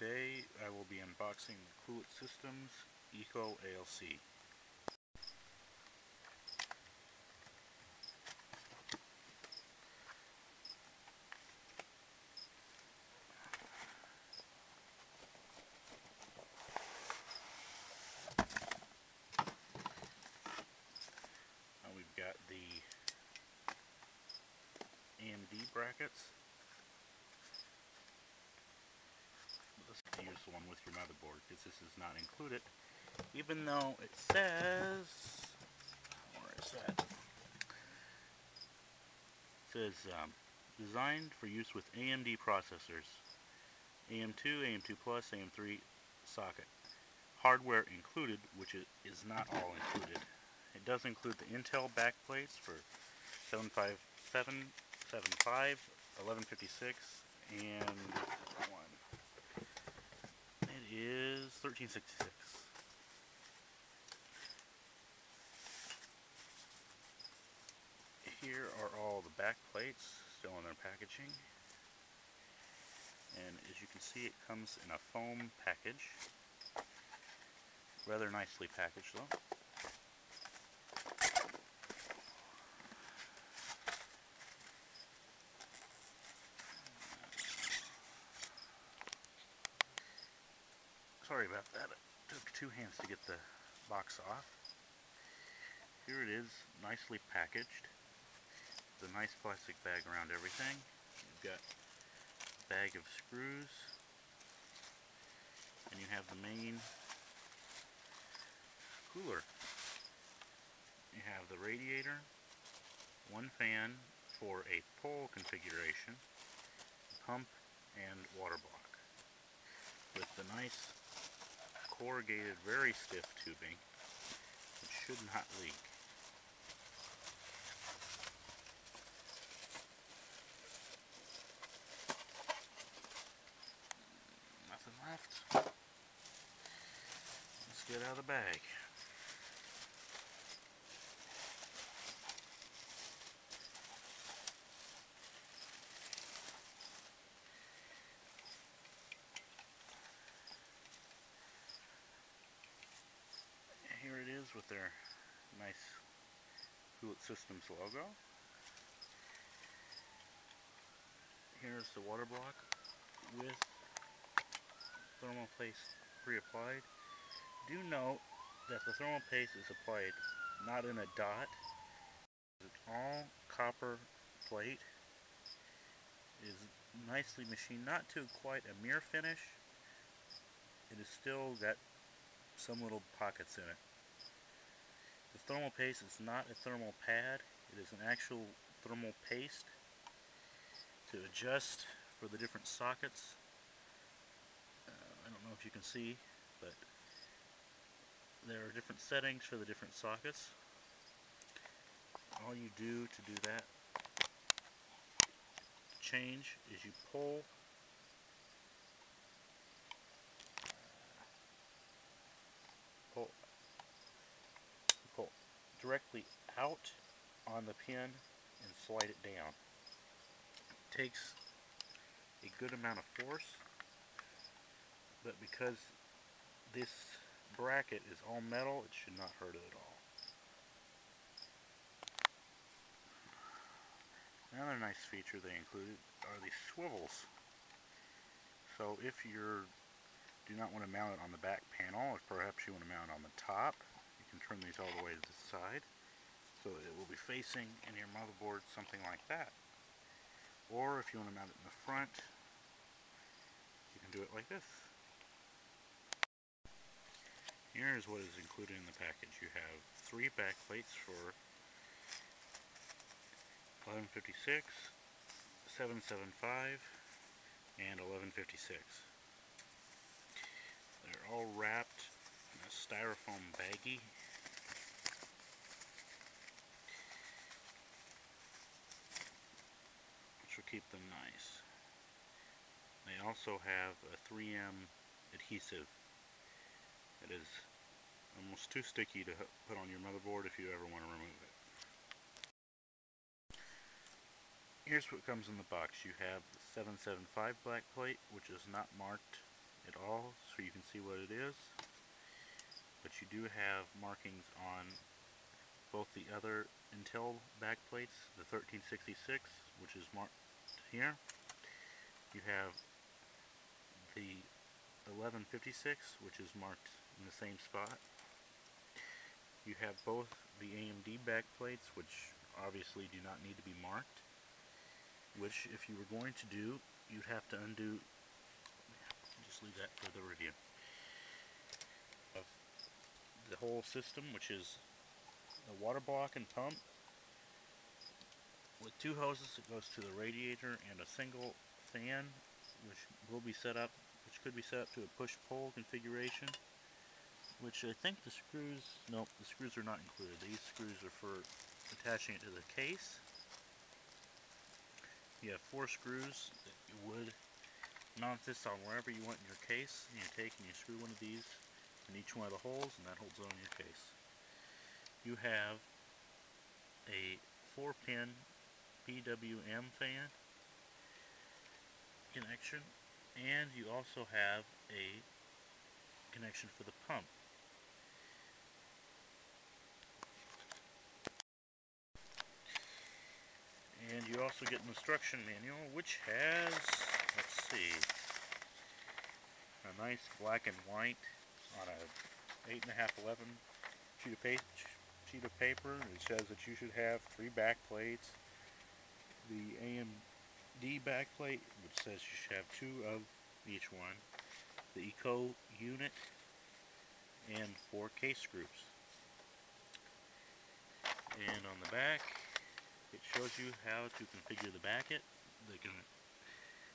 Today I will be unboxing the Coolit Systems ECO A.L.C. We've got the AMD brackets. Let's use the one with your motherboard because this is not included, even though it says, where is that? It says designed for use with AMD processors, AM2, AM2 Plus, AM3 socket. Hardware included, which is not all included. It does include the Intel backplates for 757, 75, 1156, and one. It is 1366. Here are all the backplates still in their packaging. And as you can see, it comes in a foam package. Rather nicely packaged though. Sorry about that. It took two hands to get the box off. Here it is, nicely packaged. It's a nice plastic bag around everything. You've got a bag of screws. And you have the main cooler. You have the radiator, one fan for a pull configuration, pump, and water block. With the nice corrugated, very stiff tubing, it should not leak. Nothing left. Let's get out of the bag. Here it is with their nice Coolit Systems logo. Here's the water block with thermal paste pre-applied. Do note that the thermal paste is applied not in a dot. It's all copper plate. It is nicely machined, not to quite a mirror finish. It has still got some little pockets in it. The thermal paste is not a thermal pad. It is an actual thermal paste to adjust for the different sockets. I don't know if you can see, but there are different settings for the different sockets. All you do to do that change is you pull directly out on the pin and slide it down. It takes a good amount of force, but because this bracket is all metal, it should not hurt it at all. Another nice feature they included are these swivels. So if you do not want to mount it on the back panel, or perhaps you want to mount it on the top, you can turn these all the way to the side, so it will be facing in your motherboard, something like that. Or if you want to mount it in the front, you can do it like this. Here is what is included in the package. You have 3 back plates for 1156, 775, and 1156. They're all wrapped in a styrofoam baggie. Which will keep them nice. They also have a 3M adhesive that is almost too sticky to put on your motherboard if you ever want to remove it. Here's what comes in the box. You have the 775 back plate, which is not marked at all so you can see what it is, but you do have markings on both the other Intel backplates, the 1366, which is marked here. You have the 1156, which is marked in the same spot. You have both the AMD backplates, which obviously do not need to be marked, which if you were going to do, you'd have to undo. Just leave that for the review. Of the whole system, which is a water block and pump with two hoses that goes to the radiator and a single fan, which will be set up, which could be set up to a push-pull configuration. Which I think the screws, nope, the screws are not included. These screws are for attaching it to the case. You have 4 screws that you would mount this on wherever you want in your case. And you take and you screw one of these in each one of the holes, and that holds it on your case. You have a 4-pin PWM fan connection, and you also have a connection for the pump. And you also get an instruction manual, which has, let's see, a nice black and white on a 8.5/11 sheet of paper. It says that you should have 3 back plates. The AMD backplate, which says you should have 2 of each one. The ECO unit, and 4 case groups. And on the back, it shows you how to configure the bracket. They can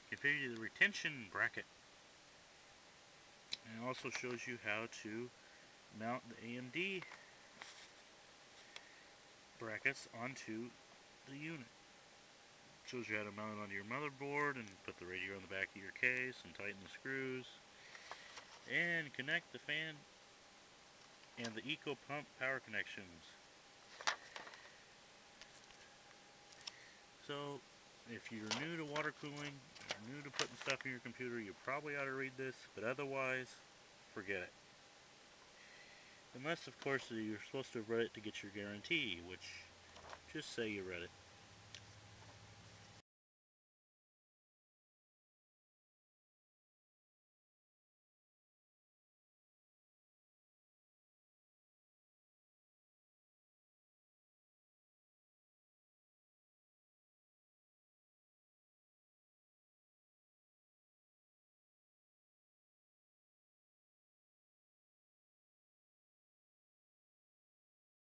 configure the retention bracket. And it also shows you how to mount the AMD brackets onto the unit. It shows you how to mount it onto your motherboard and put the radio on the back of your case and tighten the screws. And connect the fan and the Eco pump power connections. So, if you're new to water cooling, or new to putting stuff in your computer, you probably ought to read this, but otherwise, forget it. Unless, of course, you're supposed to have read it to get your guarantee, which, just say you read it.